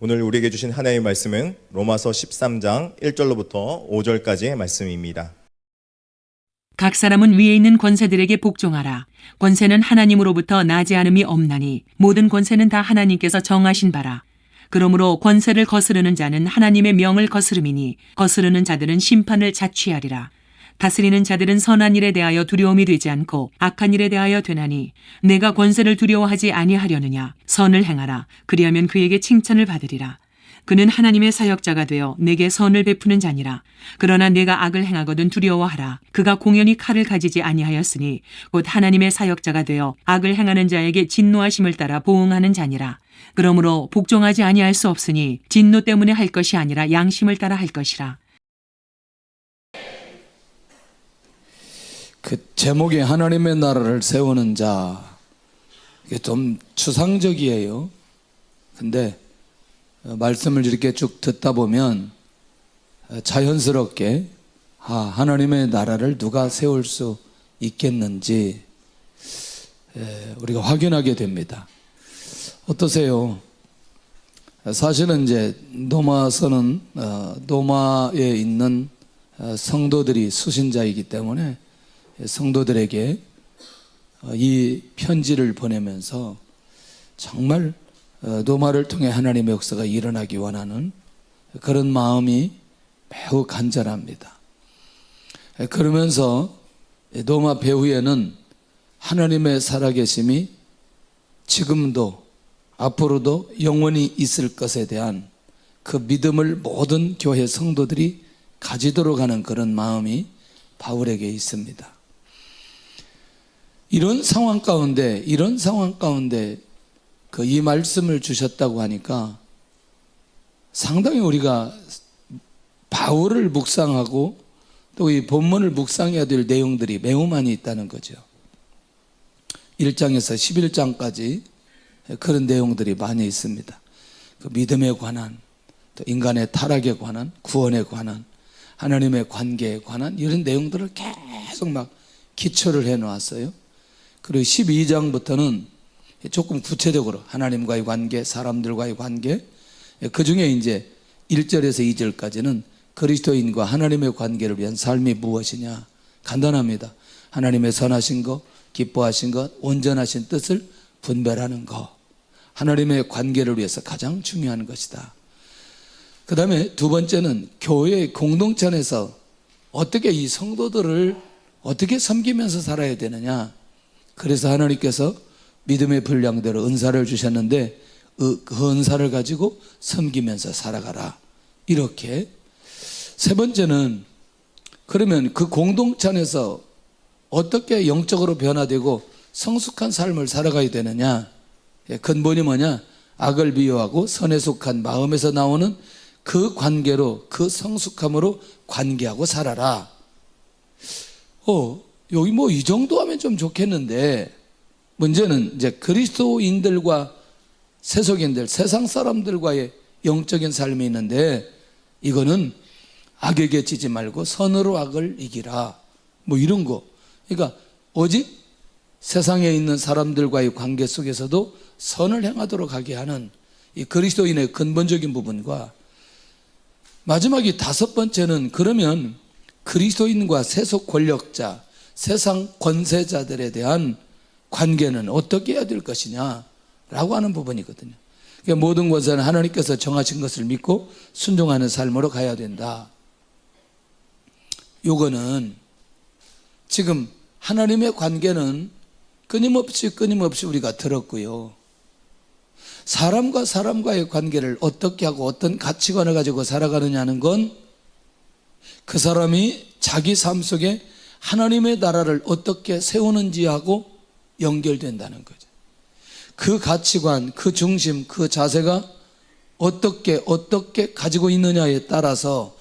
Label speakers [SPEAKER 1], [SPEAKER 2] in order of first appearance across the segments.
[SPEAKER 1] 오늘 우리에게 주신 하나님의 말씀은 로마서 13장 1절로부터 5절까지의 말씀입니다.
[SPEAKER 2] 각 사람은 위에 있는 권세들에게 복종하라. 권세는 하나님으로부터 나지 않음이 없나니 모든 권세는 다 하나님께서 정하신 바라. 그러므로 권세를 거스르는 자는 하나님의 명을 거스름이니 거스르는 자들은 심판을 자취하리라. 다스리는 자들은 선한 일에 대하여 두려움이 되지 않고 악한 일에 대하여 되나니 내가 권세를 두려워하지 아니하려느냐. 선을 행하라. 그리하면 그에게 칭찬을 받으리라. 그는 하나님의 사역자가 되어 내게 선을 베푸는 자니라. 그러나 내가 악을 행하거든 두려워하라. 그가 공연히 칼을 가지지 아니하였으니 곧 하나님의 사역자가 되어 악을 행하는 자에게 진노하심을 따라 보응하는 자니라. 그러므로 복종하지 아니할 수 없으니 진노 때문에 할 것이 아니라 양심을 따라 할 것이라.
[SPEAKER 3] 그 제목이 하나님의 나라를 세우는 자, 이게 좀 추상적이에요. 근데 말씀을 이렇게 쭉 듣다 보면 자연스럽게 하나님의 나라를 누가 세울 수 있겠는지 우리가 확인하게 됩니다. 어떠세요? 사실은 이제 노마서는 노마에 있는 성도들이 수신자이기 때문에 성도들에게 이 편지를 보내면서 정말 노마를 통해 하나님의 역사가 일어나기 원하는 그런 마음이 매우 간절합니다. 그러면서 노마 배후에는 하나님의 살아계심이 지금도 앞으로도 영원히 있을 것에 대한 그 믿음을 모든 교회 성도들이 가지도록 하는 그런 마음이 바울에게 있습니다. 이런 상황 가운데 그 이 말씀을 주셨다고 하니까 상당히 우리가 바울을 묵상하고 또 이 본문을 묵상해야 될 내용들이 매우 많이 있다는 거죠. 1장에서 11장까지 그런 내용들이 많이 있습니다. 그 믿음에 관한, 또 인간의 타락에 관한, 구원에 관한, 하나님의 관계에 관한 이런 내용들을 계속 막 기초를 해 놓았어요. 그리고 12장부터는 조금 구체적으로 하나님과의 관계, 사람들과의 관계, 그 중에 이제 1절에서 2절까지는 그리스도인과 하나님의 관계를 위한 삶이 무엇이냐. 간단합니다. 하나님의 선하신 것, 기뻐하신 것, 온전하신 뜻을 분별하는 것. 하나님의 관계를 위해서 가장 중요한 것이다. 그 다음에 두 번째는 교회의 공동체 안에서 어떻게 이 성도들을 어떻게 섬기면서 살아야 되느냐. 그래서 하나님께서 믿음의 분량대로 은사를 주셨는데 그 은사를 가지고 섬기면서 살아가라. 이렇게. 세 번째는 그러면 그 공동체 안에서 어떻게 영적으로 변화되고 성숙한 삶을 살아가야 되느냐. 근본이 뭐냐. 악을 비워하고 선에 속한 마음에서 나오는 그 관계로, 그 성숙함으로 관계하고 살아라. 여기 뭐 이 정도 하면 좀 좋겠는데 문제는 이제 그리스도인들과 세속인들, 세상 사람들과의 영적인 삶이 있는데 이거는 악에게 지지 말고 선으로 악을 이기라. 뭐 이런 거. 그러니까 오직 세상에 있는 사람들과의 관계 속에서도 선을 행하도록 하게 하는 이 그리스도인의 근본적인 부분과 마지막이 다섯 번째는 그러면 그리스도인과 세속 권력자, 세상 권세자들에 대한 관계는 어떻게 해야 될 것이냐라고 하는 부분이거든요. 그러니까 모든 것은 하나님께서 정하신 것을 믿고 순종하는 삶으로 가야 된다. 요거는 지금 하나님의 관계는 끊임없이 우리가 들었고요. 사람과 사람과의 관계를 어떻게 하고 어떤 가치관을 가지고 살아가느냐는 건 그 사람이 자기 삶 속에 하나님의 나라를 어떻게 세우는지하고 연결된다는 거죠. 그 가치관, 그 중심, 그 자세가 어떻게 가지고 있느냐에 따라서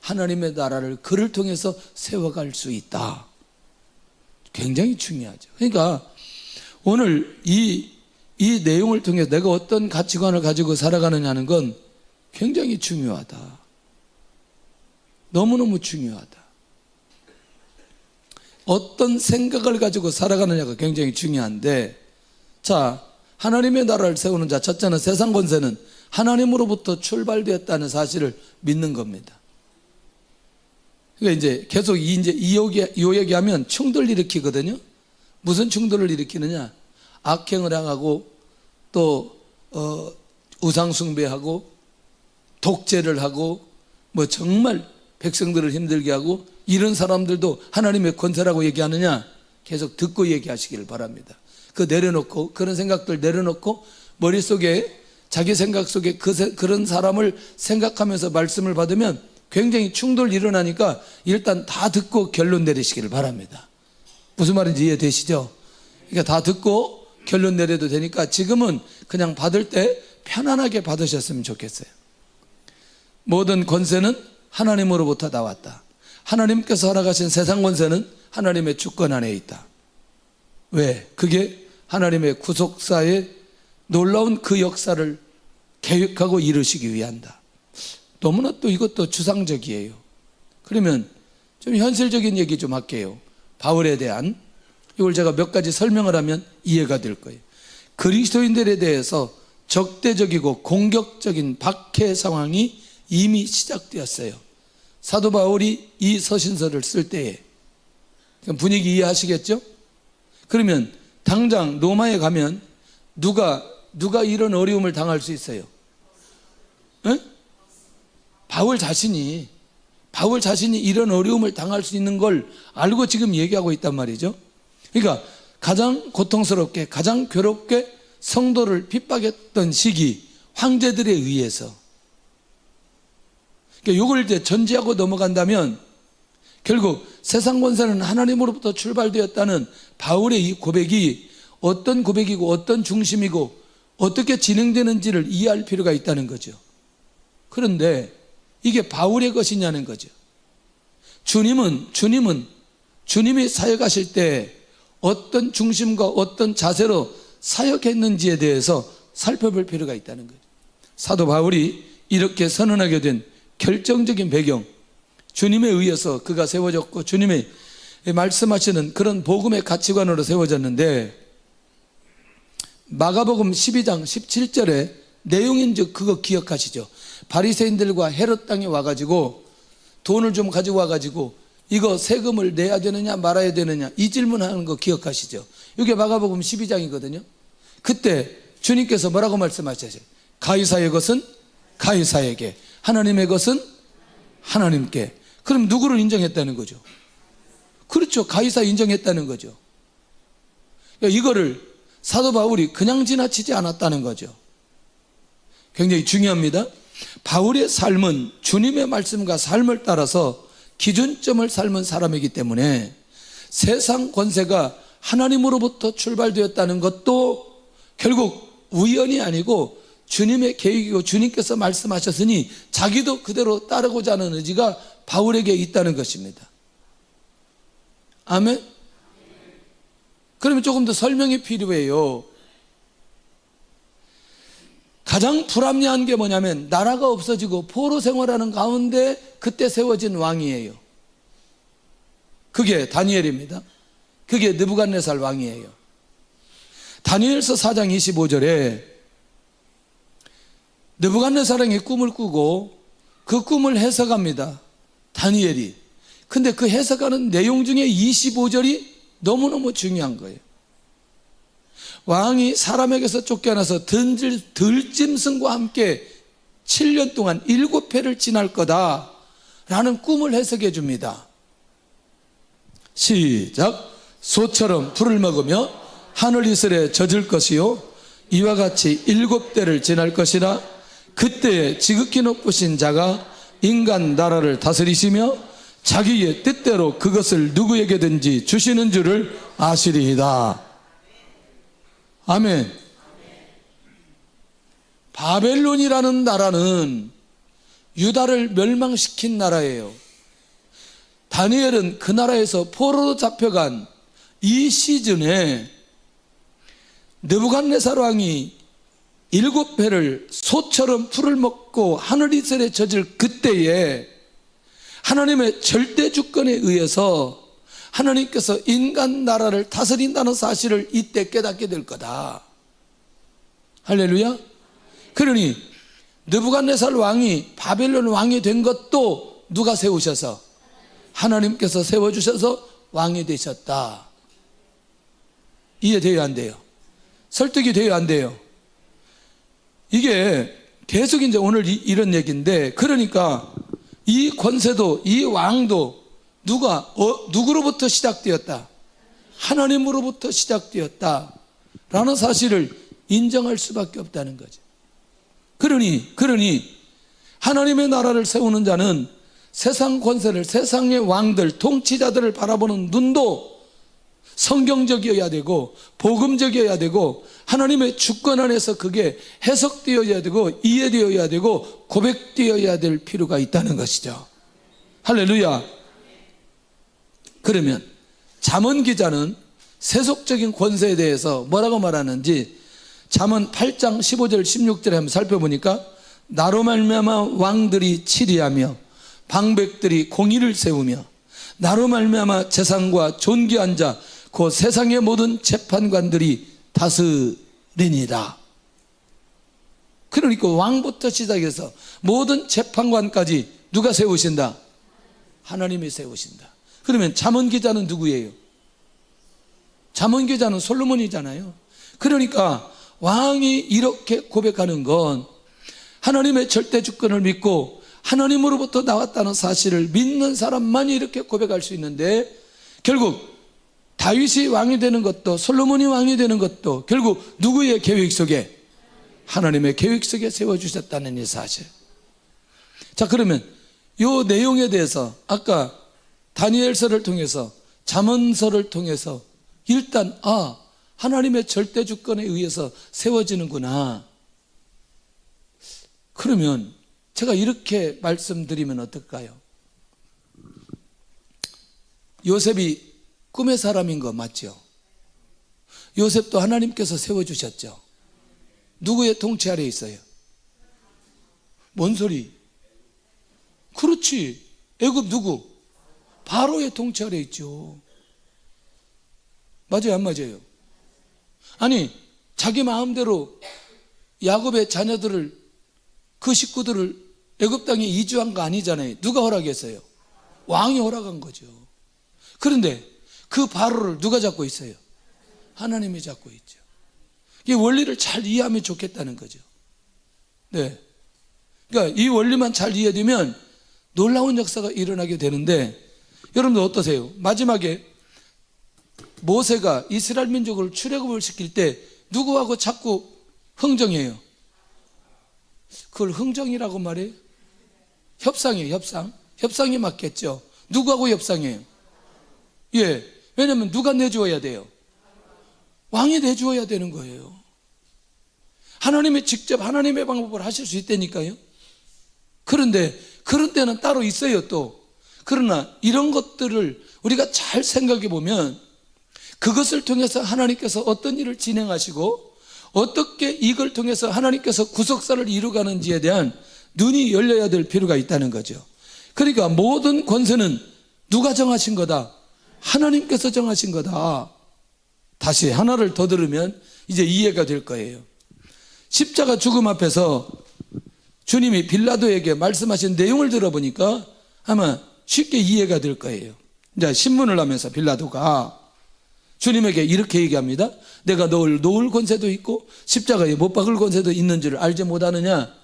[SPEAKER 3] 하나님의 나라를 그를 통해서 세워갈 수 있다. 굉장히 중요하죠. 그러니까 오늘 이 내용을 통해서 내가 어떤 가치관을 가지고 살아가느냐는 건 굉장히 중요하다. 너무너무 중요하다. 어떤 생각을 가지고 살아가느냐가 굉장히 중요한데, 자, 하나님의 나라를 세우는 자, 첫째는 세상 권세는 하나님으로부터 출발되었다는 사실을 믿는 겁니다. 그러니까 이제 계속 이 얘기하면 충돌 일으키거든요. 무슨 충돌을 일으키느냐? 악행을 행하고 또 우상 숭배하고 독재를 하고 뭐 정말 백성들을 힘들게 하고 이런 사람들도 하나님의 권세라고 얘기하느냐? 계속 듣고 얘기하시기를 바랍니다. 내려놓고 그런 생각들 내려놓고 머릿속에 자기 생각 속에 그런 사람을 생각하면서 말씀을 받으면 굉장히 충돌이 일어나니까 일단 다 듣고 결론 내리시기를 바랍니다. 무슨 말인지 이해되시죠? 그러니까 다 듣고 결론 내려도 되니까 지금은 그냥 받을 때 편안하게 받으셨으면 좋겠어요. 모든 권세는 하나님으로부터 나왔다. 하나님께서 허락하신 세상 권세는 하나님의 주권 안에 있다. 왜? 그게 하나님의 구속사의 놀라운 그 역사를 계획하고 이루시기 위한다. 너무나 또 이것도 추상적이에요. 그러면 좀 현실적인 얘기 좀 할게요. 바울에 대한 이걸 제가 몇 가지 설명을 하면 이해가 될 거예요. 그리스도인들에 대해서 적대적이고 공격적인 박해 상황이 이미 시작되었어요. 사도 바울이 이 서신서를 쓸 때에 분위기 이해하시겠죠? 그러면 당장 로마에 가면 누가 이런 어려움을 당할 수 있어요? 에? 바울 자신이 이런 어려움을 당할 수 있는 걸 알고 지금 얘기하고 있단 말이죠. 그러니까 가장 고통스럽게 가장 괴롭게 성도를 핍박했던 시기 황제들에 의해서, 그러니까 이걸 이제 전제하고 넘어간다면 결국 세상 권세는 하나님으로부터 출발되었다는 바울의 이 고백이 어떤 고백이고 어떤 중심이고 어떻게 진행되는지를 이해할 필요가 있다는 거죠. 그런데 이게 바울의 것이냐는 거죠. 주님이 사역하실 때 어떤 중심과 어떤 자세로 사역했는지에 대해서 살펴볼 필요가 있다는 거죠. 사도 바울이 이렇게 선언하게 된 결정적인 배경, 주님에 의해서 그가 세워졌고 주님의 말씀하시는 그런 복음의 가치관으로 세워졌는데, 마가복음 12장 17절에 내용인즉 그거 기억하시죠? 바리새인들과 헤롯 땅에 와가지고 돈을 좀 가지고 와가지고 이거 세금을 내야 되느냐 말아야 되느냐 이 질문하는 거 기억하시죠? 이게 마가복음 12장이거든요. 그때 주님께서 뭐라고 말씀하셨어요? 가이사의 것은 가이사에게, 하나님의 것은 하나님께. 그럼 누구를 인정했다는 거죠? 그렇죠. 가이사 인정했다는 거죠. 이거를 사도 바울이 그냥 지나치지 않았다는 거죠. 굉장히 중요합니다. 바울의 삶은 주님의 말씀과 삶을 따라서 기준점을 삶은 사람이기 때문에 세상 권세가 하나님으로부터 출발되었다는 것도 결국 우연이 아니고 주님의 계획이고 주님께서 말씀하셨으니 자기도 그대로 따르고자 하는 의지가 바울에게 있다는 것입니다. 아멘? 그러면 조금 더 설명이 필요해요. 가장 불합리한 게 뭐냐면 나라가 없어지고 포로 생활하는 가운데 그때 세워진 왕이에요. 그게 다니엘입니다. 그게 느부갓네살 왕이에요. 다니엘서 4장 25절에 느부갓네살이 꿈을 꾸고 그 꿈을 해석합니다. 다니엘이. 근데 그 해석하는 내용 중에 25절이 너무너무 중요한 거예요. 왕이 사람에게서 쫓겨나서 들짐승과 함께 7년 동안 7회를 지날 거다 라는 꿈을 해석해 줍니다. 시작. 소처럼 풀을 먹으며 하늘 이슬에 젖을 것이요 이와 같이 7대를 지날 것이라. 그때에 지극히 높으신 자가 인간 나라를 다스리시며 자기의 뜻대로 그것을 누구에게든지 주시는 줄을 아시리이다. 아멘. 바벨론이라는 나라는 유다를 멸망시킨 나라예요. 다니엘은 그 나라에서 포로로 잡혀간 이 시즌에 느부갓네살 왕이 7회를 소처럼 풀을 먹고 하늘 이슬에 젖을 그때에 하나님의 절대 주권에 의해서 하나님께서 인간 나라를 다스린다는 사실을 이때 깨닫게 될 거다. 할렐루야. 그러니 느부갓네살 왕이 바벨론 왕이 된 것도 누가 세우셔서? 하나님께서 세워주셔서 왕이 되셨다. 이해돼요, 안 돼요? 설득이 돼요, 안 돼요? 이게 계속 이제 오늘 이런 얘기인데, 그러니까 이 권세도, 이 왕도 누구로부터 시작되었다? 하나님으로부터 시작되었다 라는 사실을 인정할 수밖에 없다는 거죠. 그러니 하나님의 나라를 세우는 자는 세상 권세를, 세상의 왕들, 통치자들을 바라보는 눈도 성경적이어야 되고 복음적이어야 되고 하나님의 주권 안에서 그게 해석되어야 되고 이해되어야 되고 고백되어야 될 필요가 있다는 것이죠. 할렐루야. 그러면 잠언 기자는 세속적인 권세에 대해서 뭐라고 말하는지 잠언 8장 15절 16절에 한번 살펴보니까 나로 말미암아 왕들이 치리하며 방백들이 공의를 세우며 나로 말미암아 재상과 존귀한 자 그 세상의 모든 재판관들이 다스리니라. 그러니까 왕부터 시작해서 모든 재판관까지 누가 세우신다? 하나님이 세우신다. 그러면 잠언 기자는 누구예요? 잠언 기자는 솔로몬이잖아요. 그러니까 왕이 이렇게 고백하는 건 하나님의 절대 주권을 믿고 하나님으로부터 나왔다는 사실을 믿는 사람만이 이렇게 고백할 수 있는데, 결국 다윗이 왕이 되는 것도 솔로몬이 왕이 되는 것도 결국 누구의 계획 속에? 하나님의 계획 속에 세워주셨다는 이 사실. 자, 그러면 이 내용에 대해서 아까 다니엘서를 통해서 잠언서를 통해서 일단 하나님의 절대 주권에 의해서 세워지는구나. 그러면 제가 이렇게 말씀드리면 어떨까요? 요셉이 꿈의 사람인 거 맞죠? 요셉도 하나님께서 세워주셨죠. 누구의 통치 아래 있어요? 뭔 소리? 그렇지. 애굽 누구? 바로의 통치 아래 있죠. 맞아요, 안 맞아요? 아니, 자기 마음대로 야곱의 자녀들을, 그 식구들을 애굽 땅에 이주한 거 아니잖아요. 누가 허락했어요? 왕이 허락한 거죠. 그런데 그 바로를 누가 잡고 있어요? 하나님이 잡고 있죠. 이 원리를 잘 이해하면 좋겠다는 거죠. 네. 그러니까 이 원리만 잘 이해되면 놀라운 역사가 일어나게 되는데, 여러분들 어떠세요? 마지막에 모세가 이스라엘 민족을 출애굽을 시킬 때 누구하고 자꾸 흥정해요? 그걸 흥정이라고 말해요? 협상이에요, 협상. 협상이 맞겠죠. 누구하고 협상해요? 예. 왜냐하면 누가 내주어야 돼요? 왕이 내주어야 되는 거예요. 하나님이 직접 하나님의 방법을 하실 수 있다니까요. 그런데 그런 때는 따로 있어요, 또. 그러나 이런 것들을 우리가 잘 생각해 보면 그것을 통해서 하나님께서 어떤 일을 진행하시고 어떻게 이걸 통해서 하나님께서 구속사를 이루가는지에 대한 눈이 열려야 될 필요가 있다는 거죠. 그러니까 모든 권세는 누가 정하신 거다? 하나님께서 정하신 거다. 다시 하나를 더 들으면 이제 이해가 될 거예요. 십자가 죽음 앞에서 주님이 빌라도에게 말씀하신 내용을 들어보니까 아마 쉽게 이해가 될 거예요. 이제 신문을 하면서 빌라도가 주님에게 이렇게 얘기합니다. 내가 널 놓을 권세도 있고 십자가에 못 박을 권세도 있는 줄 알지 못하느냐?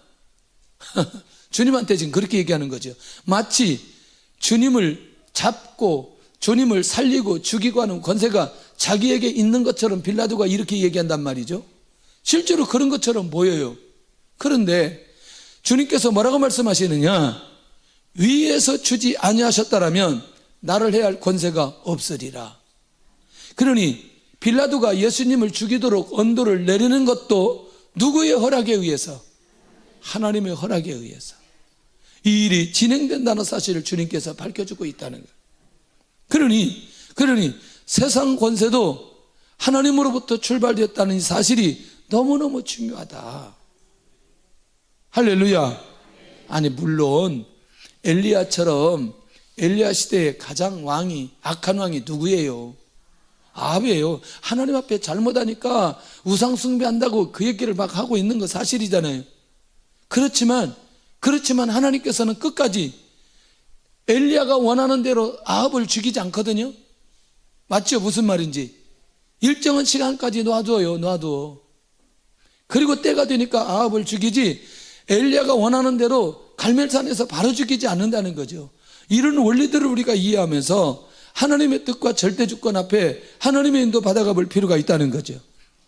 [SPEAKER 3] 주님한테 지금 그렇게 얘기하는 거죠. 마치 주님을 잡고 주님을 살리고 죽이고 하는 권세가 자기에게 있는 것처럼 빌라도가 이렇게 얘기한단 말이죠. 실제로 그런 것처럼 보여요. 그런데 주님께서 뭐라고 말씀하시느냐? 위에서 주지 아니하셨다라면 나를 해야 할 권세가 없으리라. 그러니 빌라도가 예수님을 죽이도록 언도를 내리는 것도 누구의 허락에 의해서? 하나님의 허락에 의해서 이 일이 진행된다는 사실을 주님께서 밝혀주고 있다는 거예요. 그러니 세상 권세도 하나님으로부터 출발되었다는 사실이 너무너무 중요하다. 할렐루야. 아니 물론 엘리야처럼 엘리야 시대의 가장 악한 왕이 누구예요? 아합이에요. 하나님 앞에 잘못하니까 우상 숭배한다고 그 얘기를 막 하고 있는 거 사실이잖아요. 그렇지만 하나님께서는 끝까지 엘리야가 원하는 대로 아합을 죽이지 않거든요. 맞죠? 무슨 말인지. 일정한 시간까지 놔둬요. 그리고 때가 되니까 아합을 죽이지 엘리야가 원하는 대로 갈멜산에서 바로 죽이지 않는다는 거죠. 이런 원리들을 우리가 이해하면서 하나님의 뜻과 절대 주권 앞에 하나님의 인도 받아가 볼 필요가 있다는 거죠.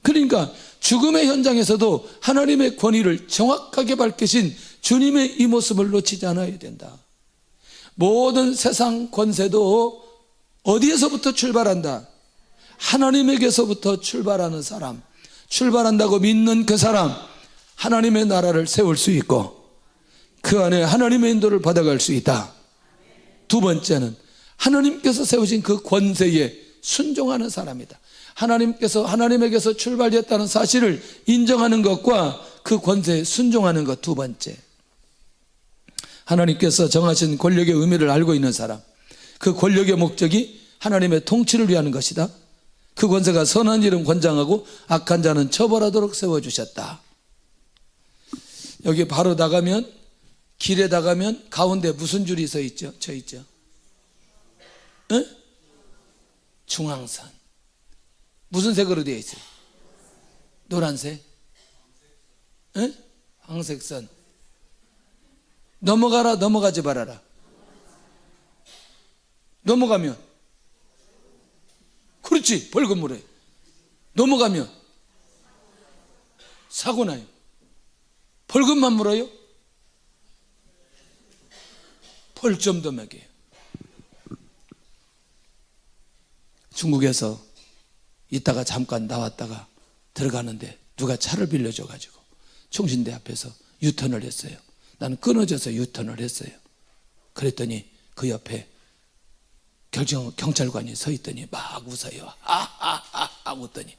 [SPEAKER 3] 그러니까 죽음의 현장에서도 하나님의 권위를 정확하게 밝히신 주님의 이 모습을 놓치지 않아야 된다. 모든 세상 권세도 어디에서부터 출발한다? 하나님에게서부터 출발하는 사람, 출발한다고 믿는 그 사람, 하나님의 나라를 세울 수 있고 그 안에 하나님의 인도를 받아갈 수 있다. 두 번째는 하나님께서 세우신 그 권세에 순종하는 사람이다. 하나님에게서 출발했다는 사실을 인정하는 것과 그 권세에 순종하는 것. 두 번째, 하나님께서 정하신 권력의 의미를 알고 있는 사람, 그 권력의 목적이 하나님의 통치를 위하는 것이다. 그 권세가 선한 일은 권장하고 악한 자는 처벌하도록 세워주셨다. 여기 바로 나가면, 길에 나가면 가운데 무슨 줄이 서 있죠? 에? 중앙선. 무슨 색으로 되어 있어요? 노란색? 에? 황색선. 넘어가라, 넘어가지 말아라. 넘어가면, 그렇지, 벌금 물어요. 넘어가면 사고 나요. 벌금만 물어요? 벌점도 매겨요. 중국에서 있다가 잠깐 나왔다가 들어가는데 누가 차를 빌려줘가지고 총신대 앞에서 유턴을 했어요. 나는 끊어져서 유턴을 했어요. 그랬더니 그 옆에 경찰관이 서 있더니 막 웃어요. 하하하하 웃더니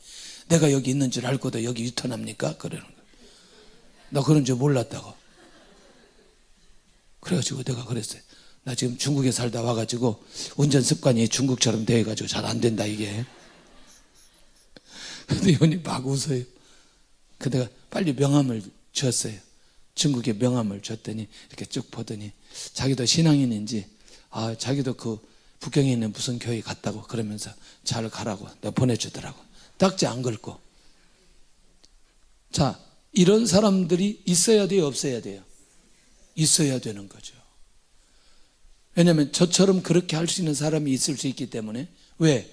[SPEAKER 3] 내가 여기 있는 줄 알고도 여기 유턴합니까? 그러는 거예요. 나 그런 줄 몰랐다고. 그래가지고 내가 그랬어요. 나 지금 중국에 살다 와가지고 운전 습관이 중국처럼 돼가지고 잘 안 된다 이게. 근데 이분이 막 웃어요. 그 내가 빨리 명함을 줬어요. 중국에 명함을 줬더니 이렇게 쭉 보더니 자기도 신앙인인지 자기도 그 북경에 있는 무슨 교회 갔다고 그러면서 잘 가라고 내가 보내주더라고. 딱지 안 긁고. 자, 이런 사람들이 있어야 돼요, 없어야 돼요? 있어야 되는 거죠. 왜냐하면 저처럼 그렇게 할 수 있는 사람이 있을 수 있기 때문에. 왜?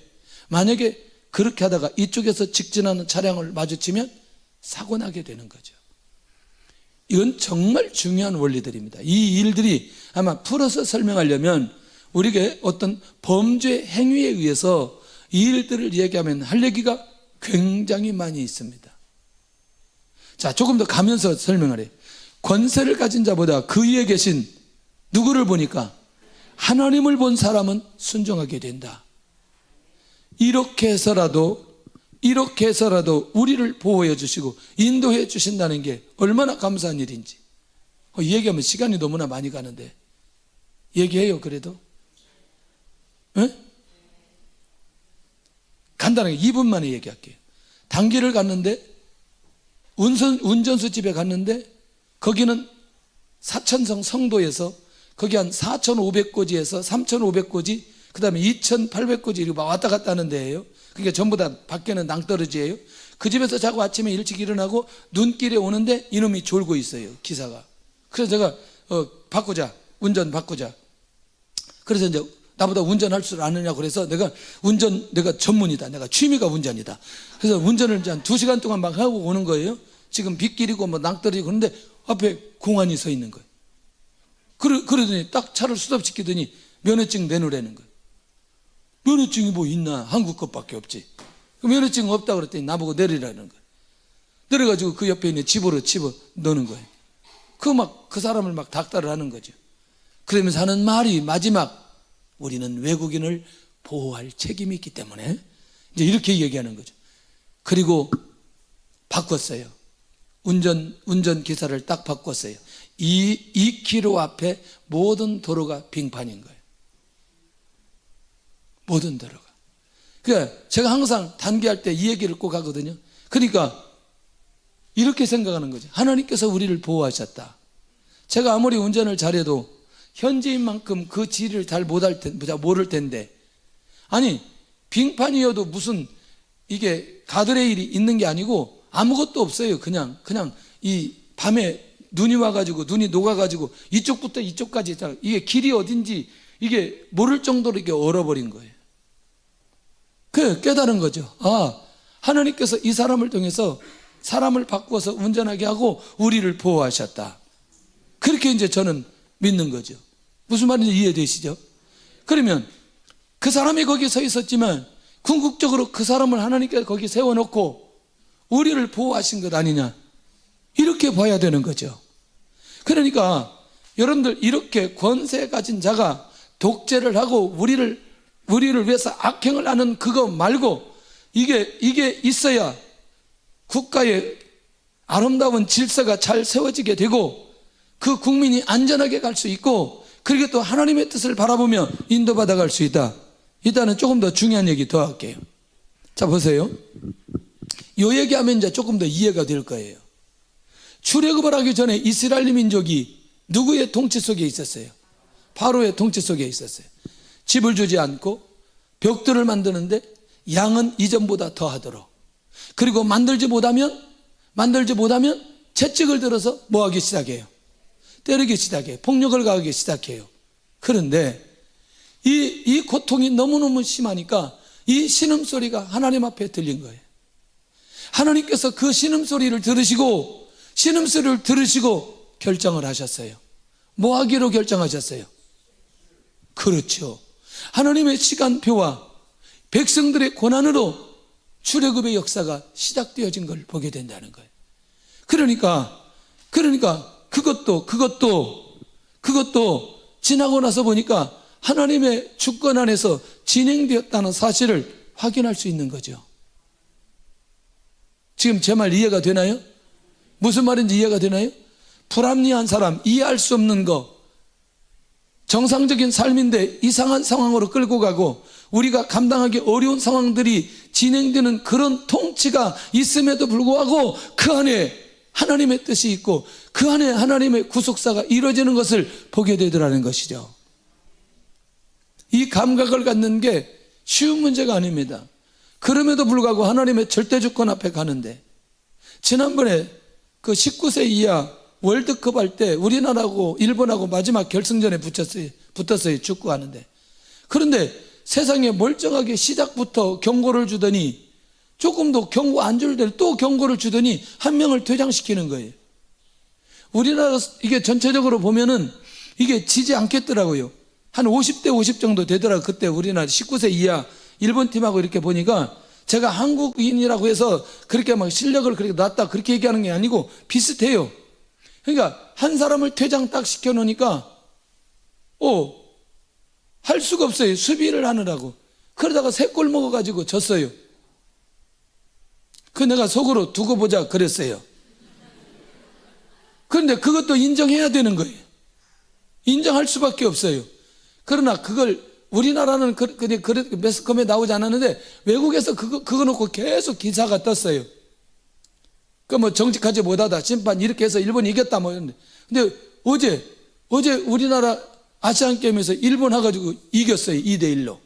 [SPEAKER 3] 만약에 그렇게 하다가 이쪽에서 직진하는 차량을 마주치면 사고 나게 되는 거죠. 이건 정말 중요한 원리들입니다. 이 일들이 아마 풀어서 설명하려면 우리에게 어떤 범죄 행위에 의해서 이 일들을 얘기하면 할 얘기가 굉장히 많이 있습니다. 자, 조금 더 가면서 설명을 해요. 권세를 가진 자보다 그 위에 계신 누구를 보니까 하나님을 본 사람은 순종하게 된다. 이렇게 해서라도 우리를 보호해 주시고 인도해 주신다는 게 얼마나 감사한 일인지. 얘기하면 시간이 너무나 많이 가는데 얘기해요. 그래도 에? 간단하게 2분 만에 얘기할게요. 단기를 갔는데 운전수 집에 갔는데 거기는 사천성 성도에서 거기 한 4,500고지에서 3,500고지 그 다음에 2,800고지 이렇게 왔다 갔다 하는 데예요. 그게 전부 다 밖에는 낭떠러지예요. 그 집에서 자고 아침에 일찍 일어나고 눈길에 오는데 이놈이 졸고 있어요, 기사가. 그래서 제가 운전 바꾸자. 그래서 이제 나보다 운전할 줄 아느냐고 그래서 내가 전문이다. 내가 취미가 운전이다. 그래서 운전을 이제 한 2시간 동안 막 하고 오는 거예요. 지금 빗길이고 뭐 낭떠러지고 그런데 앞에 공안이 서 있는 거예요. 그러더니 딱 차를 스톱시키더니 면허증 내놓으라는 거예요. 면허증이 뭐 있나? 한국 것밖에 없지. 면허증 없다 그랬더니 나보고 내리라는 거예요. 내려가지고 그 옆에 있는 집으로 집어 넣는 거예요. 그 사람을 막 닥달을 하는 거죠. 그러면서 하는 말이 마지막, 우리는 외국인을 보호할 책임이 있기 때문에 이제 이렇게 얘기하는 거죠. 그리고 바꿨어요. 운전 기사를 딱 바꿨어요. 2km 앞에 모든 도로가 빙판인 거예요. 모든 도로가. 그러니까 제가 항상 단기할 때 이 얘기를 꼭 하거든요. 그러니까 이렇게 생각하는 거죠. 하나님께서 우리를 보호하셨다. 제가 아무리 운전을 잘해도 현지인 만큼 그 지리를 잘 모를 텐데, 아니 빙판이어도 무슨 이게 가드레일이 있는 게 아니고 아무것도 없어요. 그냥 이 밤에 눈이 와가지고 눈이 녹아가지고 이쪽부터 이쪽까지 이게 길이 어딘지 이게 모를 정도로 이게 얼어버린 거예요. 그 깨달은 거죠. 아, 하나님께서 이 사람을 통해서 사람을 바꾸어서 운전하게 하고 우리를 보호하셨다. 그렇게 이제 저는 믿는 거죠. 무슨 말인지 이해되시죠? 그러면 그 사람이 거기 서 있었지만 궁극적으로 그 사람을 하나님께서 거기 세워놓고 우리를 보호하신 것 아니냐, 이렇게 봐야 되는 거죠. 그러니까 여러분들, 이렇게 권세 가진 자가 독재를 하고 우리를 위해서 악행을 하는 그거 말고 이게 있어야 국가의 아름다운 질서가 잘 세워지게 되고 그 국민이 안전하게 갈 수 있고, 그리고 또 하나님의 뜻을 바라보며 인도받아 갈 수 있다. 일단은 조금 더 중요한 얘기 더 할게요. 자, 보세요. 요 얘기하면 이제 조금 더 이해가 될 거예요. 출애굽을 하기 전에 이스라엘 민족이 누구의 통치 속에 있었어요? 바로의 통치 속에 있었어요. 집을 주지 않고 벽돌을 만드는데 양은 이전보다 더 하도록, 그리고 만들지 못하면 채찍을 들어서 뭐 하기 시작해요? 때리기 시작해요. 폭력을 가하기 시작해요. 그런데 이 고통이 너무너무 심하니까 이 신음소리가 하나님 앞에 들린 거예요. 하나님께서 그 신음소리를 들으시고 결정을 하셨어요. 뭐 하기로 결정하셨어요? 그렇죠. 하나님의 시간표와 백성들의 고난으로 출애굽의 역사가 시작되어진 걸 보게 된다는 거예요. 그러니까 그것도 지나고 나서 보니까 하나님의 주권 안에서 진행되었다는 사실을 확인할 수 있는 거죠. 지금 제 말 이해가 되나요? 무슨 말인지 이해가 되나요? 불합리한 사람, 이해할 수 없는 거, 정상적인 삶인데 이상한 상황으로 끌고 가고 우리가 감당하기 어려운 상황들이 진행되는 그런 통치가 있음에도 불구하고 그 안에 하나님의 뜻이 있고 그 안에 하나님의 구속사가 이루어지는 것을 보게 되더라는 것이죠. 이 감각을 갖는 게 쉬운 문제가 아닙니다. 그럼에도 불구하고 하나님의 절대주권 앞에 가는데, 지난번에 그 19세 이하 월드컵 할 때 우리나라하고 일본하고 마지막 결승전에 붙었어요. 축구하는데. 그런데 세상에 멀쩡하게 시작부터 경고를 주더니 조금도 경고 안 줄 때 또 경고를 주더니 한 명을 퇴장시키는 거예요. 우리나라 이게 전체적으로 보면은 이게 지지 않겠더라고요. 한 50대 50 정도 되더라고요. 그때 우리나라 19세 이하 일본 팀하고 이렇게 보니까, 제가 한국인이라고 해서 그렇게 막 실력을 그렇게 놨다 그렇게 얘기하는 게 아니고 비슷해요. 그러니까 한 사람을 퇴장 딱 시켜놓으니까 할 수가 없어요. 수비를 하느라고. 그러다가 3골 먹어가지고 졌어요. 그 내가 속으로 두고 보자 그랬어요. 그런데 그것도 인정해야 되는 거예요. 인정할 수밖에 없어요. 그러나 그걸 우리나라는 매스컴에 나오지 않았는데 외국에서 그거 놓고 계속 기사가 떴어요. 그 뭐 정직하지 못하다, 심판 이렇게 해서 일본이 이겼다 뭐 이런데. 근데 어제 우리나라 아시안 게임에서 일본 해가지고 이겼어요. 2대1로.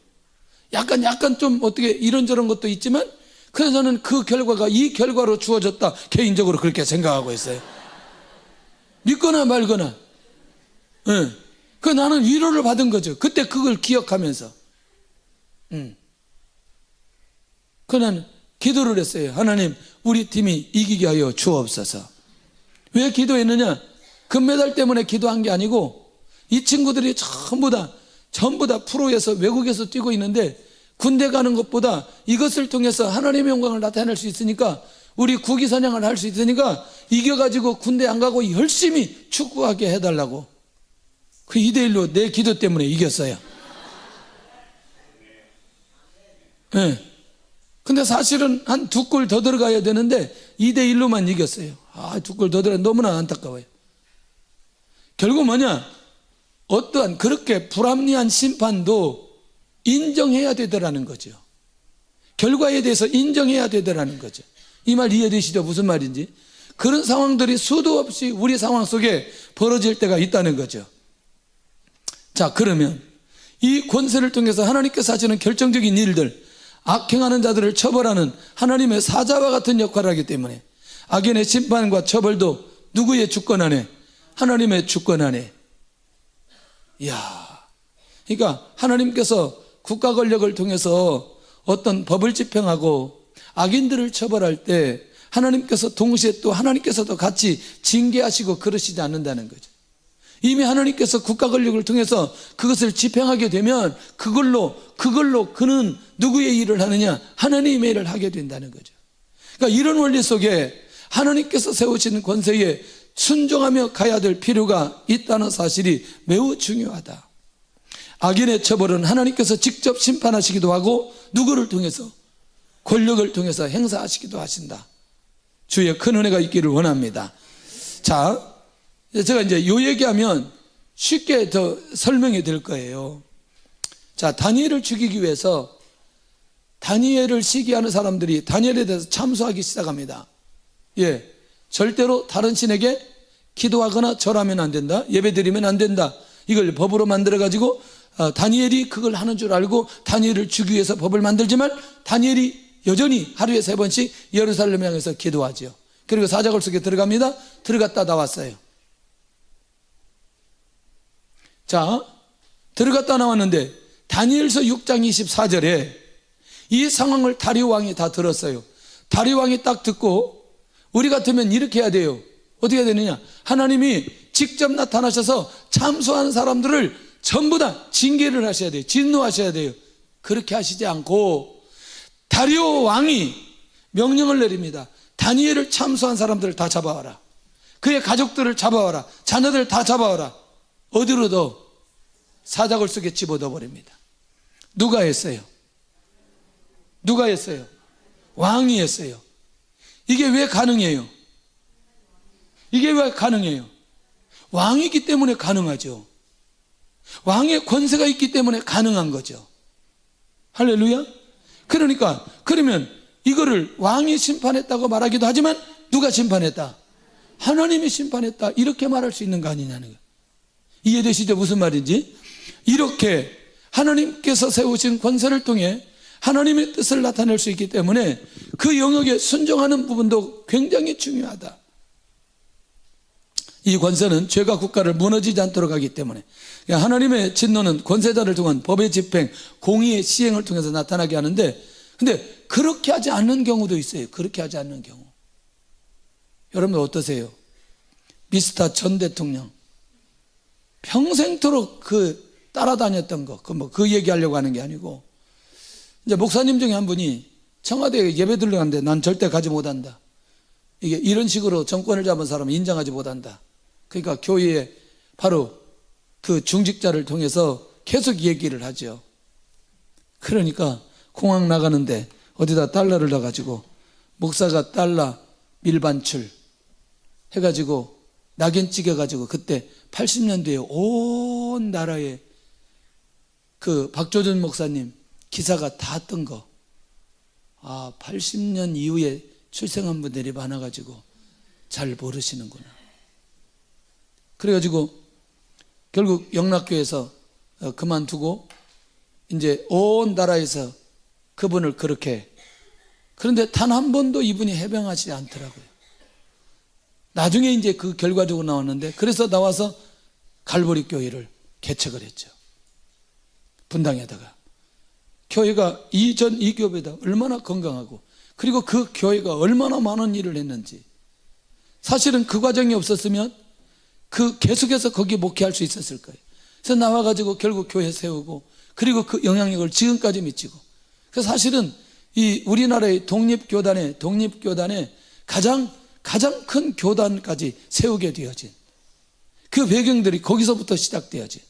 [SPEAKER 3] 약간 좀 어떻게 이런저런 것도 있지만, 그래서 저는 그 결과가 이 결과로 주어졌다, 개인적으로 그렇게 생각하고 있어요. 믿거나 말거나. 네. 그 나는 위로를 받은 거죠. 그때 그걸 기억하면서. 나는 기도를 했어요. 하나님, 우리 팀이 이기게 하여 주옵소서. 왜 기도했느냐? 금메달 때문에 기도한 게 아니고, 이 친구들이 전부 다 프로에서 외국에서 뛰고 있는데 군대 가는 것보다 이것을 통해서 하나님의 영광을 나타낼 수 있으니까, 우리 국위 선양을 할 수 있으니까 이겨가지고 군대 안 가고 열심히 축구하게 해달라고. 그 2대1로 내 기도 때문에 이겼어요. 네. 근데 사실은 한 2골 더 들어가야 되는데 2대1로만 이겼어요. 2골 더 들어가 너무나 안타까워요. 결국 뭐냐? 어떠한 그렇게 불합리한 심판도 인정해야 되더라는 거죠. 결과에 대해서 인정해야 되더라는 거죠. 이 말 이해되시죠? 무슨 말인지? 그런 상황들이 수도 없이 우리 상황 속에 벌어질 때가 있다는 거죠. 자, 그러면 이 권세를 통해서 하나님께서 하시는 결정적인 일들, 악행하는 자들을 처벌하는 하나님의 사자와 같은 역할을 하기 때문에 악인의 심판과 처벌도 누구의 주권 안에? 하나님의 주권 안에. 이야, 그러니까 하나님께서 국가 권력을 통해서 어떤 법을 집행하고 악인들을 처벌할 때 하나님께서 동시에 또 하나님께서도 같이 징계하시고 그러시지 않는다는 거죠. 이미 하나님께서 국가 권력을 통해서 그것을 집행하게 되면 그걸로 그는 누구의 일을 하느냐? 하나님의 일을 하게 된다는 거죠. 그러니까 이런 원리 속에 하나님께서 세우신 권세에 순종하며 가야 될 필요가 있다는 사실이 매우 중요하다. 악인의 처벌은 하나님께서 직접 심판하시기도 하고 누구를 통해서? 권력을 통해서 행사하시기도 하신다. 주의 큰 은혜가 있기를 원합니다. 자, 제가 이제 요 얘기하면 쉽게 더 설명이 될 거예요. 자, 다니엘을 죽이기 위해서 다니엘을 시기하는 사람들이 다니엘에 대해서 참수하기 시작합니다. 예, 절대로 다른 신에게 기도하거나 절하면 안 된다. 예배드리면 안 된다. 이걸 법으로 만들어가지고 다니엘이 그걸 하는 줄 알고 다니엘을 죽이기 위해서 법을 만들지만 다니엘이 여전히 하루에 3번씩 예루살렘을 향해서 기도하죠. 그리고 사자굴 속에 들어갑니다. 들어갔다 나왔어요. 자, 들어갔다 나왔는데 다니엘서 6장 24절에 이 상황을 다리오 왕이 다 들었어요. 다리오 왕이 딱 듣고 우리 같으면 이렇게 해야 돼요. 어떻게 해야 되느냐? 하나님이 직접 나타나셔서 참수하는 사람들을 전부 다 징계를 하셔야 돼요. 진노하셔야 돼요. 그렇게 하시지 않고 다리오 왕이 명령을 내립니다. 다니엘을 참수한 사람들을 다 잡아와라. 그의 가족들을 잡아와라. 자녀들 다 잡아와라. 어디로 더? 사자굴 속에 집어넣어 버립니다. 누가 했어요? 누가 했어요? 왕이 했어요. 이게 왜 가능해요? 이게 왜 가능해요? 왕이기 때문에 가능하죠. 왕의 권세가 있기 때문에 가능한 거죠. 할렐루야. 그러니까 그러면 이거를 왕이 심판했다고 말하기도 하지만 누가 심판했다? 하나님이 심판했다. 이렇게 말할 수 있는 거 아니냐는 거예요. 이해되시죠? 무슨 말인지? 이렇게 하나님께서 세우신 권세를 통해 하나님의 뜻을 나타낼 수 있기 때문에 그 영역에 순종하는 부분도 굉장히 중요하다. 이 권세는 죄가 국가를 무너지지 않도록 하기 때문에 하나님의 진노는 권세자를 통한 법의 집행, 공의의 시행을 통해서 나타나게 하는데 근데 그렇게 하지 않는 경우도 있어요. 그렇게 하지 않는 경우. 여러분 어떠세요? 미스터 전 대통령 평생토록 따라다녔던 거, 그 얘기하려고 하는 게 아니고 이제 목사님 중에 한 분이 청와대에 예배 들러갔는데 난 절대 가지 못한다. 이게 이런 식으로 정권을 잡은 사람은 인정하지 못한다. 그러니까 교회에 바로 그 중직자를 통해서 계속 얘기를 하죠. 그러니까 공항 나가는데 어디다 달러를 넣어가지고 목사가 달러 밀반출 해가지고 낙인 찍어가지고 그때 80년대에 온 나라에 그 박조준 목사님 기사가 다 뜬 거. 80년 이후에 출생한 분들이 많아가지고 잘 모르시는구나. 그래가지고 결국 영락교에서 그만두고 이제 온 나라에서 그분을 그렇게 그런데 단 한 번도 이분이 해병하지 않더라고요. 나중에 이제 그 결과적으로 나왔는데 그래서 나와서 갈보리 교회를 개척을 했죠. 분당에다가. 교회가 이전 이 교회보다 얼마나 건강하고 그리고 그 교회가 얼마나 많은 일을 했는지 사실은 그 과정이 없었으면 계속해서 거기 목회할 수 있었을 거예요. 그래서 나와가지고 결국 교회 세우고 그리고 그 영향력을 지금까지 미치고 그래서 사실은 이 우리나라의 독립교단의 가장 큰 교단까지 세우게 되어진 그 배경들이 거기서부터 시작되어진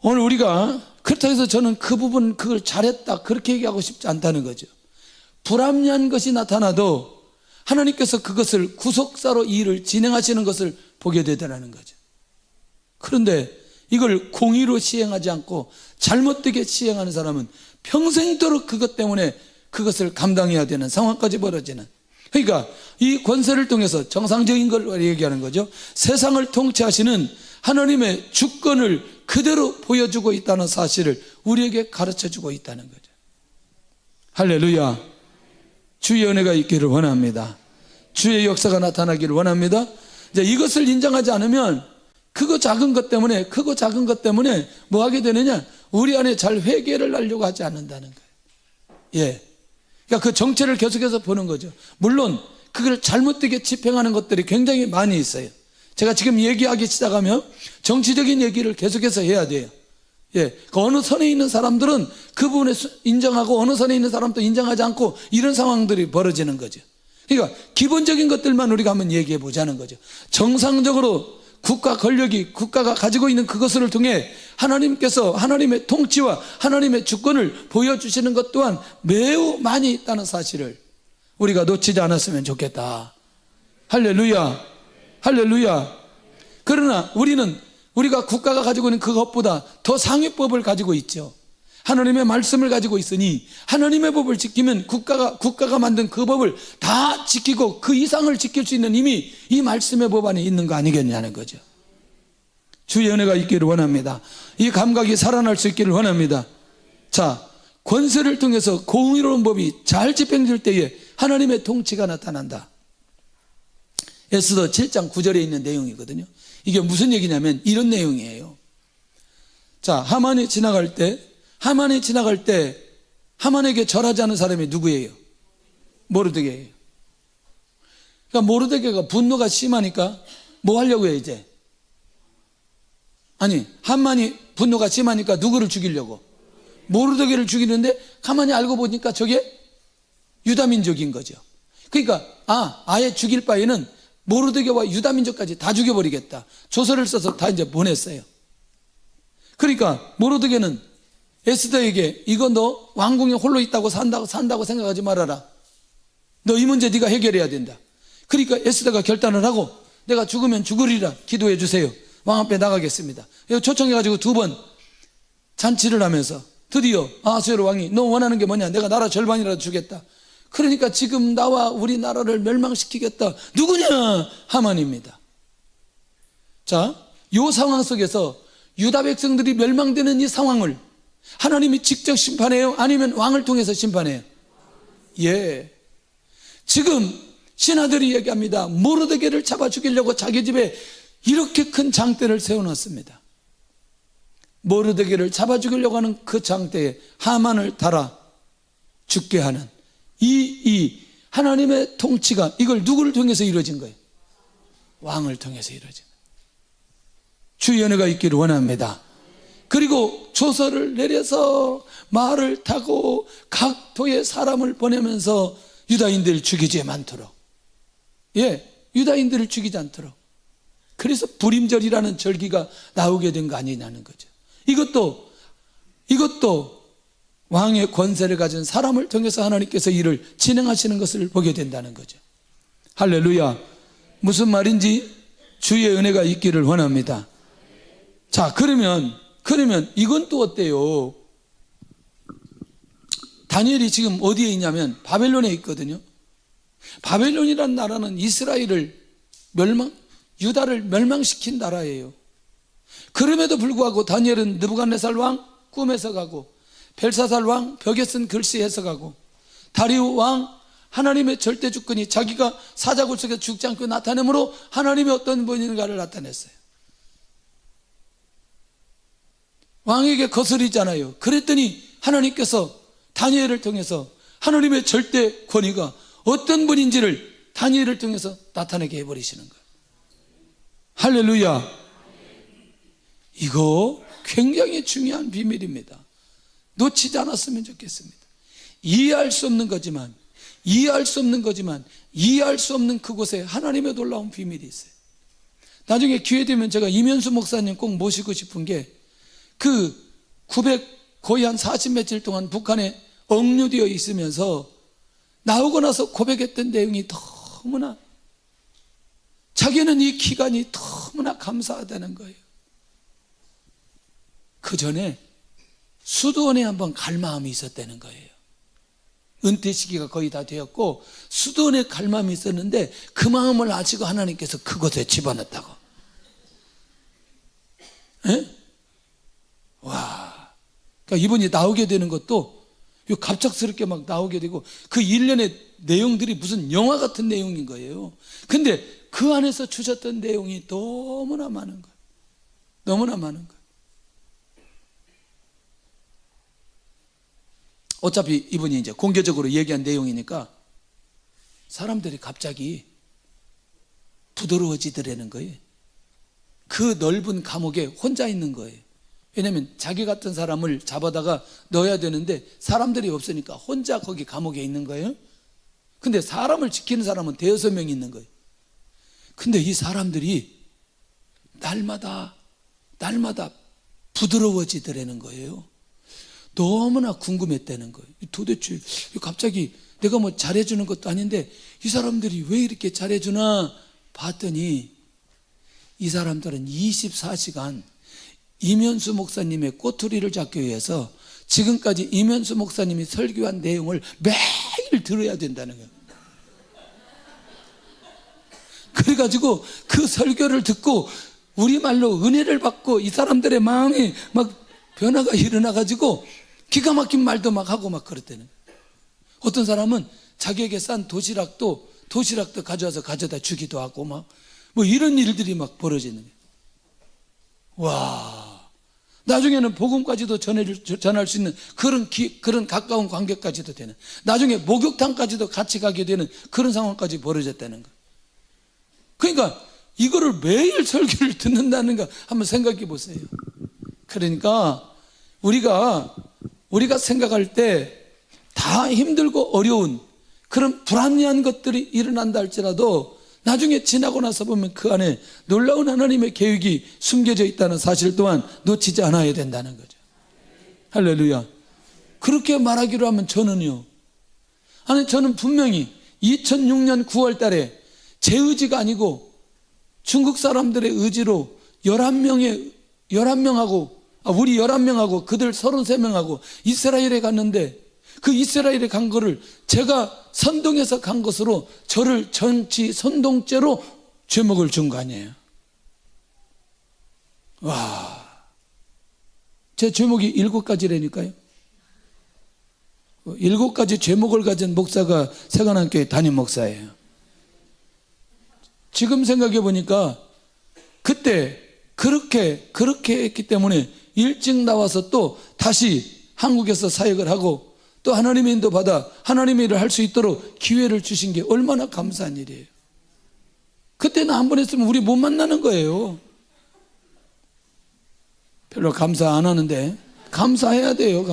[SPEAKER 3] 오늘 우리가 그렇다고 해서 저는 그 부분 그걸 잘했다 그렇게 얘기하고 싶지 않다는 거죠. 불합리한 것이 나타나도 하나님께서 그것을 구속사로 이 일을 진행하시는 것을 보게 되더라는 거죠. 그런데 이걸 공의로 시행하지 않고 잘못되게 시행하는 사람은 평생도록 그것 때문에 그것을 감당해야 되는 상황까지 벌어지는. 그러니까 이 권세를 통해서 정상적인 걸 얘기하는 거죠. 세상을 통치하시는 하나님의 주권을 그대로 보여주고 있다는 사실을 우리에게 가르쳐주고 있다는 거죠. 할렐루야. 주의 은혜가 있기를 원합니다. 주의 역사가 나타나기를 원합니다. 이제 이것을 인정하지 않으면 크고 작은 것 때문에 뭐 하게 되느냐? 우리 안에 잘 회개를 하려고 하지 않는다는 거예요. 예. 그러니까 그 정체를 계속해서 보는 거죠. 물론 그걸 잘못되게 집행하는 것들이 굉장히 많이 있어요. 제가 지금 얘기하기 시작하면 정치적인 얘기를 계속해서 해야 돼요. 예. 그 어느 선에 있는 사람들은 그 부분에 인정하고 어느 선에 있는 사람도 인정하지 않고 이런 상황들이 벌어지는 거죠. 그러니까 기본적인 것들만 우리가 한번 얘기해 보자는 거죠. 정상적으로 국가 권력이 국가가 가지고 있는 그것을 통해 하나님께서 하나님의 통치와 하나님의 주권을 보여주시는 것 또한 매우 많이 있다는 사실을 우리가 놓치지 않았으면 좋겠다. 할렐루야. 할렐루야. 그러나 우리가 국가가 가지고 있는 그것보다 더 상위법을 가지고 있죠. 하나님의 말씀을 가지고 있으니 하나님의 법을 지키면 국가가 만든 그 법을 다 지키고 그 이상을 지킬 수 있는 이미 이 말씀의 법 안에 있는 거 아니겠냐는 거죠. 주의 은혜가 있기를 원합니다. 이 감각이 살아날 수 있기를 원합니다. 자, 권세를 통해서 공의로운 법이 잘 집행될 때에 하나님의 통치가 나타난다. 에스더 7장 9절에 있는 내용이거든요. 이게 무슨 얘기냐면 이런 내용이에요. 자, 하만이 지나갈 때 하만에게 절하지 않은 사람이 누구예요? 모르드게예요. 그러니까 모르드게가 분노가 심하니까 뭐 하려고 해요 이제? 아니, 하만이 분노가 심하니까 누구를 죽이려고? 모르드게를 죽이는데 가만히 알고 보니까 저게 유다민족인 거죠. 그러니까 아예 죽일 바에는 모르드게와 유다민족까지 다 죽여버리겠다. 조서를 써서 다 이제 보냈어요. 그러니까 모르드게는 에스더에게 이거 너 왕궁에 홀로 있다고 산다고 생각하지 말아라. 너 이 문제 네가 해결해야 된다. 그러니까 에스더가 결단을 하고 내가 죽으면 죽으리라 기도해 주세요. 왕 앞에 나가겠습니다. 초청해가지고 2번 잔치를 하면서 드디어 아하수에로 왕이 너 원하는 게 뭐냐? 내가 나라 절반이라도 주겠다. 그러니까 지금 나와 우리나라를 멸망시키겠다. 누구냐? 하만입니다. 자, 이 상황 속에서 유다 백성들이 멸망되는 이 상황을 하나님이 직접 심판해요? 아니면 왕을 통해서 심판해요? 예. 지금 신하들이 얘기합니다. 모르드게를 잡아 죽이려고 자기 집에 이렇게 큰 장대를 세워놨습니다. 모르드게를 잡아 죽이려고 하는 그 장대에 하만을 달아 죽게 하는 이 하나님의 통치가 이걸 누구를 통해서 이루어진 거예요? 왕을 통해서 이루어진 거예요. 주의 은혜가 있기를 원합니다. 그리고 조서를 내려서 말을 타고 각 도에 사람을 보내면서 유다인들을 죽이지 않도록, 유다인들을 죽이지 않도록. 그래서 불임절이라는 절기가 나오게 된 거 아니냐는 거죠. 이것도 왕의 권세를 가진 사람을 통해서 하나님께서 일을 진행하시는 것을 보게 된다는 거죠. 할렐루야. 무슨 말인지 주의 은혜가 있기를 원합니다. 자, 그러면 이건 또 어때요? 다니엘이 지금 어디에 있냐면 바벨론에 있거든요. 바벨론이라는 나라는 유다를 멸망시킨 나라예요. 그럼에도 불구하고 다니엘은 느부갓네살 왕 꿈에서 가고, 벨사살 왕 벽에 쓴 글씨 해석하고, 다리우 왕 하나님의 절대 주권이 자기가 사자굴 속에 죽지 않고 나타내므로 하나님의 어떤 분인가를 나타냈어요. 왕에게 거스리잖아요. 그랬더니 하나님께서 다니엘을 통해서 하나님의 절대 권위가 어떤 분인지를 다니엘을 통해서 나타내게 해버리시는 거예요. 할렐루야. 이거 굉장히 중요한 비밀입니다. 놓치지 않았으면 좋겠습니다. 이해할 수 없는 거지만 이해할 수 없는 그곳에 하나님의 놀라운 비밀이 있어요. 나중에 기회 되면 제가 이면수 목사님 꼭 모시고 싶은 게 거의 한 40 며칠 동안 북한에 억류되어 있으면서 나오고 나서 고백했던 내용이 너무나, 자기는 이 기간이 너무나 감사하다는 거예요. 그 전에 수도원에 한번 갈 마음이 있었다는 거예요. 은퇴 시기가 거의 다 되었고 수도원에 갈 마음이 있었는데 그 마음을 아시고 하나님께서 그곳에 집어넣었다고. 에? 와. 그러니까 이분이 나오게 되는 것도 갑작스럽게 막 나오게 되고 그 일련의 내용들이 무슨 영화 같은 내용인 거예요. 근데 그 안에서 주셨던 내용이 너무나 많은 거예요. 너무나 많은 거예요. 어차피 이분이 이제 공개적으로 얘기한 내용이니까 사람들이 갑자기 부드러워지더라는 거예요. 그 넓은 감옥에 혼자 있는 거예요. 왜냐하면 자기 같은 사람을 잡아다가 넣어야 되는데 사람들이 없으니까 혼자 거기 감옥에 있는 거예요. 근데 사람을 지키는 사람은 대여섯 명이 있는 거예요. 근데 이 사람들이 날마다 부드러워지더라는 거예요. 너무나 궁금했다는 거예요. 도대체 갑자기 내가 뭐 잘해주는 것도 아닌데 이 사람들이 왜 이렇게 잘해주나 봤더니 이 사람들은 24시간 이면수 목사님의 꼬투리를 잡기 위해서 지금까지 이면수 목사님이 설교한 내용을 매일 들어야 된다는 거예요. 그래가지고 그 설교를 듣고 우리말로 은혜를 받고 이 사람들의 마음이 막 변화가 일어나가지고 기가 막힌 말도 막 하고 막 그랬다는 거예요. 어떤 사람은 자기에게 싼 도시락도 가져와서 가져다 주기도 하고 막 뭐 이런 일들이 막 벌어지는 거예요. 와, 나중에는 복음까지도 전할 수 있는 그런 가까운 관계까지도 되는, 나중에 목욕탕까지도 같이 가게 되는 그런 상황까지 벌어졌다는 거예요. 그러니까 이거를 매일 설교를 듣는다는 거 한번 생각해 보세요. 그러니까 우리가 생각할 때 다 힘들고 어려운 그런 불합리한 것들이 일어난다 할지라도 나중에 지나고 나서 보면 그 안에 놀라운 하나님의 계획이 숨겨져 있다는 사실 또한 놓치지 않아야 된다는 거죠. 할렐루야. 그렇게 말하기로 하면 저는 분명히 2006년 9월 달에 제 의지가 아니고 중국 사람들의 의지로 11명하고 그들 33명하고 이스라엘에 갔는데 그 이스라엘에 간 거를 제가 선동해서 간 것으로 저를 정치 선동죄로 죄목을 준 거 아니에요. 와, 제 죄목이 7가지라니까요. 7가지 죄목을 가진 목사가 세관한교회 담임 목사예요. 지금 생각해 보니까 그때 그렇게 했기 때문에 일찍 나와서 또 다시 한국에서 사역을 하고 또 하나님의 인도 받아 하나님의 일을 할 수 있도록 기회를 주신 게 얼마나 감사한 일이에요. 그때는 한 번 했으면 우리 못 만나는 거예요. 별로 감사 안 하는데 감사해야 돼요.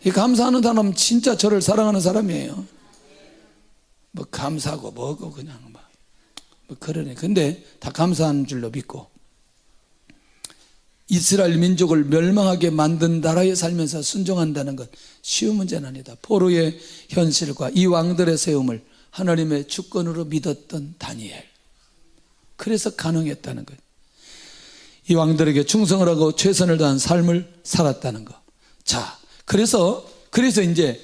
[SPEAKER 3] 이 감사하는 사람은 진짜 저를 사랑하는 사람이에요. 뭐 감사하고 뭐고 그냥 뭐 그러네. 근데 다 감사하는 줄로 믿고 이스라엘 민족을 멸망하게 만든 나라에 살면서 순종한다는 것 쉬운 문제는 아니다. 포로의 현실과 이 왕들의 세움을 하나님의 주권으로 믿었던 다니엘. 그래서 가능했다는 것. 이 왕들에게 충성을 하고 최선을 다한 삶을 살았다는 것. 자, 그래서 이제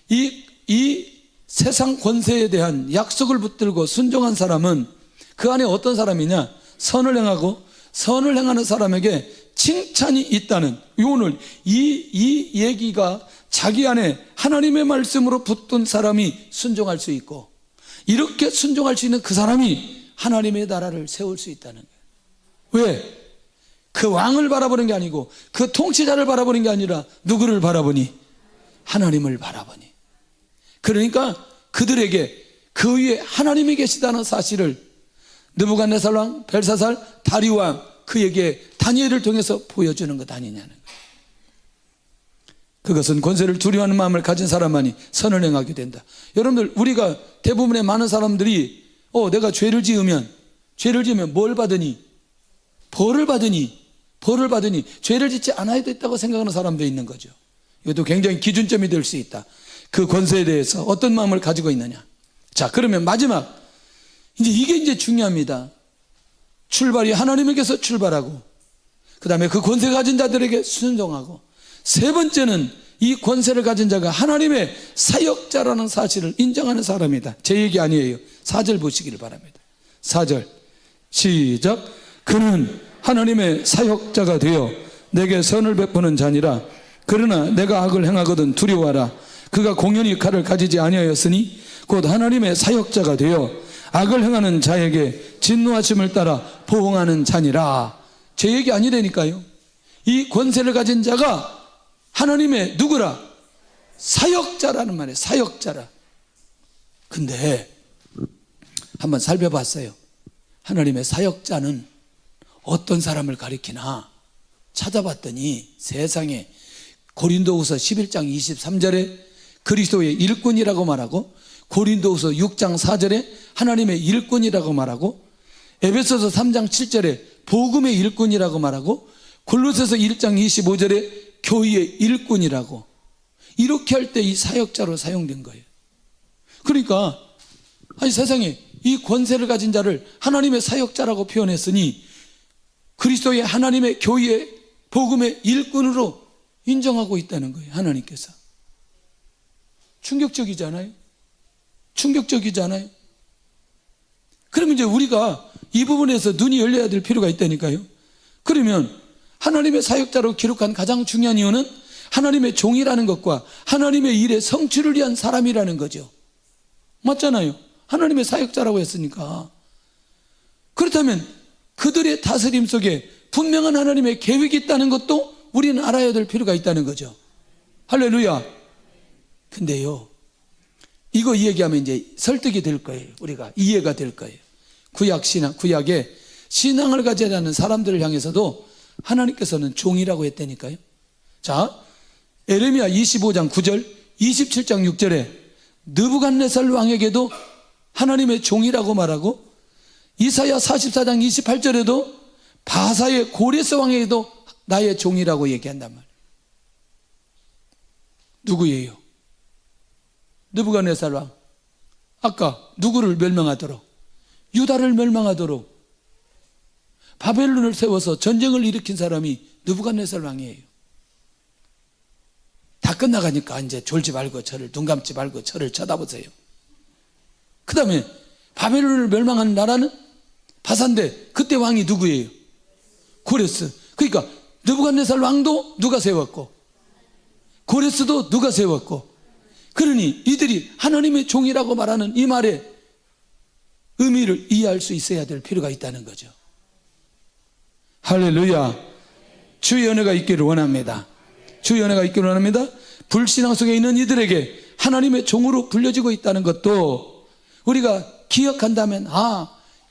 [SPEAKER 3] 이 세상 권세에 대한 약속을 붙들고 순종한 사람은 그 안에 어떤 사람이냐? 선을 행하는 사람에게 칭찬이 있다는, 오늘 이 얘기가 자기 안에 하나님의 말씀으로 붙든 사람이 순종할 수 있고, 이렇게 순종할 수 있는 그 사람이 하나님의 나라를 세울 수 있다는 거예요. 왜? 그 왕을 바라보는 게 아니고 그 통치자를 바라보는 게 아니라 누구를 바라보니? 하나님을 바라보니. 그러니까 그들에게 그 위에 하나님이 계시다는 사실을 느부갓네살 왕, 벨사살, 다리오 왕, 그에게 다니엘을 통해서 보여주는 것 아니냐는 거예요. 그것은 권세를 두려워하는 마음을 가진 사람만이 선을 행하게 된다. 여러분들, 우리가 대부분의 많은 사람들이 내가 죄를 지으면 뭘 받으니? 벌을 받으니 죄를 짓지 않아야 됐다고 생각하는 사람도 있는 거죠. 이것도 굉장히 기준점이 될 수 있다. 그 권세에 대해서 어떤 마음을 가지고 있느냐. 자, 그러면 마지막, 이게 중요합니다. 출발이 하나님에게서 출발하고, 그 다음에 그 권세 가진 자들에게 순종하고, 세 번째는 이 권세를 가진 자가 하나님의 사역자라는 사실을 인정하는 사람이다. 제 얘기 아니에요. 4절 보시기를 바랍니다. 4절 시작. 그는 하나님의 사역자가 되어 내게 선을 베푸는 자니라. 그러나 내가 악을 행하거든 두려워하라. 그가 공연히 칼을 가지지 아니하였으니 곧 하나님의 사역자가 되어 악을 행하는 자에게 진노하심을 따라 보응하는 자니라. 제 얘기 아니라니까요. 이 권세를 가진 자가 하나님의 누구라? 사역자라는 말이에요. 사역자라. 근데 한번 살펴봤어요. 하나님의 사역자는 어떤 사람을 가리키나 찾아봤더니 세상에 고린도후서 11장 23절에 그리스도의 일꾼이라고 말하고, 고린도후서 6장 4절에 하나님의 일꾼이라고 말하고, 에베소서 3장 7절에 복음의 일꾼이라고 말하고, 골로새서 1장 25절에 교회의 일꾼이라고, 이렇게 할 때 이 사역자로 사용된 거예요. 그러니까 아니 세상에 이 권세를 가진 자를 하나님의 사역자라고 표현했으니 그리스도의 하나님의 교회의 복음의 일꾼으로 인정하고 있다는 거예요. 하나님께서. 충격적이잖아요. 충격적이잖아요. 그러면 이제 우리가 이 부분에서 눈이 열려야 될 필요가 있다니까요. 그러면 하나님의 사역자로 기록한 가장 중요한 이유는 하나님의 종이라는 것과 하나님의 일의 성취를 위한 사람이라는 거죠. 맞잖아요. 하나님의 사역자라고 했으니까. 그렇다면 그들의 다스림 속에 분명한 하나님의 계획이 있다는 것도 우리는 알아야 될 필요가 있다는 거죠. 할렐루야. 근데요, 이거 얘기하면 이제 설득이 될 거예요. 우리가 이해가 될 거예요. 구약에 신앙을 가져야 하는 사람들을 향해서도 하나님께서는 종이라고 했다니까요. 자, 에레미야 25장 9절, 27장 6절에 느부갓네살 왕에게도 하나님의 종이라고 말하고, 이사야 44장 28절에도 바사의 고레스 왕에게도 나의 종이라고 얘기한단 말이에요. 누구예요? 느부갓네살 왕. 아까 누구를 멸망하도록? 유다를 멸망하도록 바벨론을 세워서 전쟁을 일으킨 사람이 느부갓네살 왕이에요. 다 끝나가니까 이제 졸지 말고 저를, 눈 감지 말고 저를 쳐다보세요. 그 다음에 바벨론을 멸망하는 나라는 바산데 그때 왕이 누구예요? 고레스. 그러니까 느부갓네살 왕도 누가 세웠고 고레스도 누가 세웠고, 그러니 이들이 하나님의 종이라고 말하는 이 말의 의미를 이해할 수 있어야 될 필요가 있다는 거죠. 할렐루야. 주의 은혜가 있기를 원합니다. 주의 은혜가 있기를 원합니다. 불신앙 속에 있는 이들에게 하나님의 종으로 불려지고 있다는 것도 우리가 기억한다면,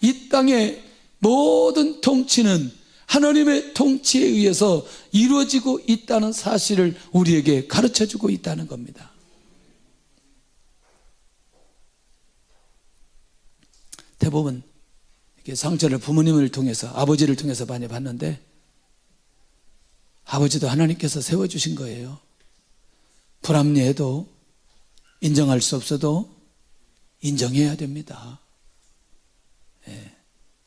[SPEAKER 3] 이 땅의 모든 통치는 하나님의 통치에 의해서 이루어지고 있다는 사실을 우리에게 가르쳐주고 있다는 겁니다. 대부분 이렇게 상처를 부모님을 통해서, 아버지를 통해서 많이 봤는데, 아버지도 하나님께서 세워주신 거예요. 불합리해도, 인정할 수 없어도 인정해야 됩니다.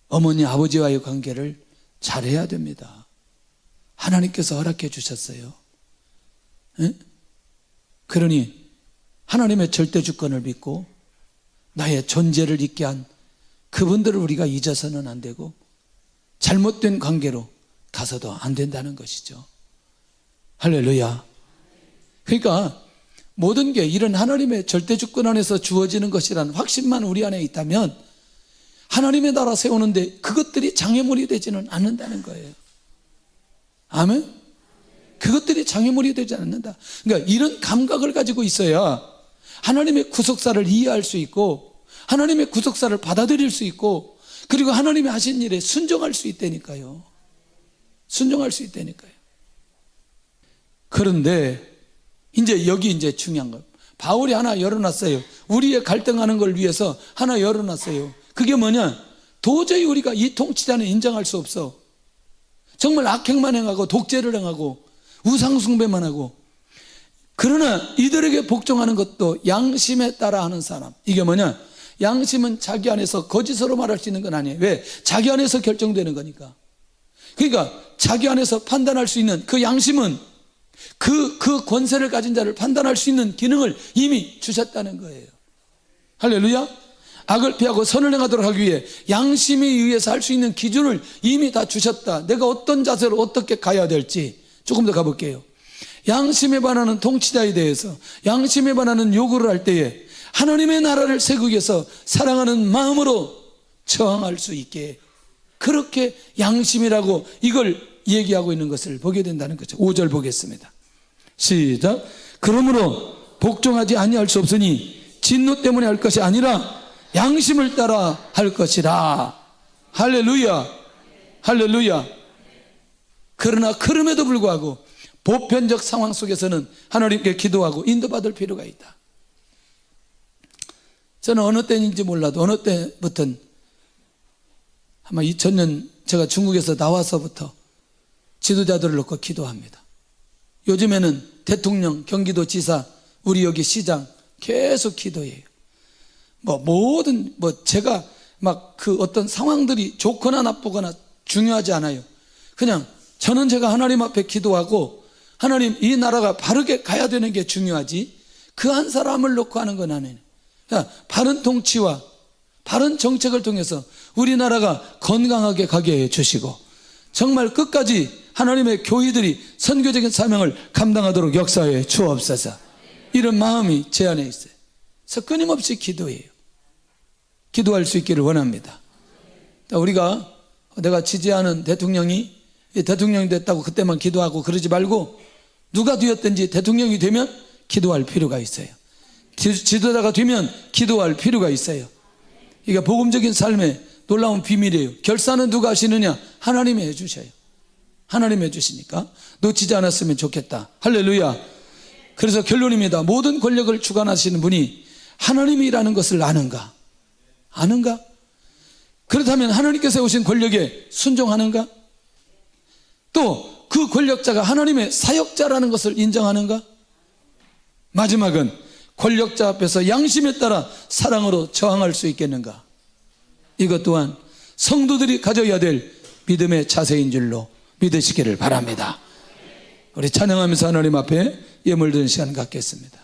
[SPEAKER 3] 어머니 아버지와의 관계를 잘해야 됩니다. 하나님께서 허락해 주셨어요. 그러니 하나님의 절대 주권을 믿고 나의 존재를 있게 한 그분들을 우리가 잊어서는 안 되고 잘못된 관계로 가서도 안 된다는 것이죠. 할렐루야. 그러니까 모든 게 이런 하나님의 절대 주권 안에서 주어지는 것이라는 확신만 우리 안에 있다면 하나님의 나라 세우는데 그것들이 장애물이 되지는 않는다는 거예요. 아멘? 그것들이 장애물이 되지 않는다. 그러니까 이런 감각을 가지고 있어야 하나님의 구속사를 이해할 수 있고 하나님의 구속사를 받아들일 수 있고, 그리고 하나님이 하신 일에 순종할 수 있다니까요. 순종할 수 있다니까요. 그런데 이제 여기 이제 중요한 거, 바울이 하나 열어놨어요. 우리의 갈등하는 걸 위해서 하나 열어놨어요. 그게 뭐냐? 도저히 우리가 이 통치자는 인정할 수 없어. 정말 악행만 행하고 독재를 행하고 우상숭배만 하고, 그러나 이들에게 복종하는 것도 양심에 따라 하는 사람. 이게 뭐냐? 양심은 자기 안에서 거짓으로 말할 수 있는 건 아니에요. 왜? 자기 안에서 결정되는 거니까. 그러니까 자기 안에서 판단할 수 있는 그 양심은 그 권세를 가진 자를 판단할 수 있는 기능을 이미 주셨다는 거예요. 할렐루야. 악을 피하고 선을 행하도록 하기 위해 양심에 의해서 할 수 있는 기준을 이미 다 주셨다. 내가 어떤 자세로 어떻게 가야 될지 조금 더 가볼게요. 양심에 반하는 통치자에 대해서 양심에 반하는 요구를 할 때에 하나님의 나라를 세우기 위해서 사랑하는 마음으로 저항할 수 있게, 그렇게 양심이라고 이걸 얘기하고 있는 것을 보게 된다는 거죠. 5절 보겠습니다. 시작. 그러므로 복종하지 아니할 수 없으니 진노 때문에 할 것이 아니라 양심을 따라 할 것이라. 할렐루야. 할렐루야. 그러나 그럼에도 불구하고 보편적 상황 속에서는 하나님께 기도하고 인도받을 필요가 있다. 저는 어느 때인지 몰라도 어느 때부터는 아마 2000년 제가 중국에서 나와서부터 지도자들을 놓고 기도합니다. 요즘에는 대통령, 경기도지사, 우리 여기 시장 계속 기도해요. 모든 제가 막 그 어떤 상황들이 좋거나 나쁘거나 중요하지 않아요. 그냥 저는 제가 하나님 앞에 기도하고 하나님 이 나라가 바르게 가야 되는 게 중요하지 그 한 사람을 놓고 하는 건 아니에요. 바른 통치와 바른 정책을 통해서 우리나라가 건강하게 가게 해주시고 정말 끝까지 하나님의 교회들이 선교적인 사명을 감당하도록 역사해 주옵소서. 이런 마음이 제 안에 있어요. 그래서 끊임없이 기도해요. 기도할 수 있기를 원합니다. 우리가 내가 지지하는 대통령이 대통령이 됐다고 그때만 기도하고 그러지 말고 누가 되었든지 대통령이 되면 기도할 필요가 있어요. 지도자가 되면 기도할 필요가 있어요. 이게 복음적인 삶의 놀라운 비밀이에요. 결산은 누가 하시느냐? 하나님이 해주셔요. 하나님이 해주시니까 놓치지 않았으면 좋겠다. 할렐루야. 그래서 결론입니다. 모든 권력을 주관하시는 분이 하나님이라는 것을 아는가? 아는가? 그렇다면 하나님께서 세우신 권력에 순종하는가? 또 그 권력자가 하나님의 사역자라는 것을 인정하는가? 마지막은 권력자 앞에서 양심에 따라 사랑으로 저항할 수 있겠는가? 이것 또한 성도들이 가져야 될 믿음의 자세인 줄로 믿으시기를 바랍니다. 우리 찬양하면서 하나님 앞에 예물 드는 시간 갖겠습니다.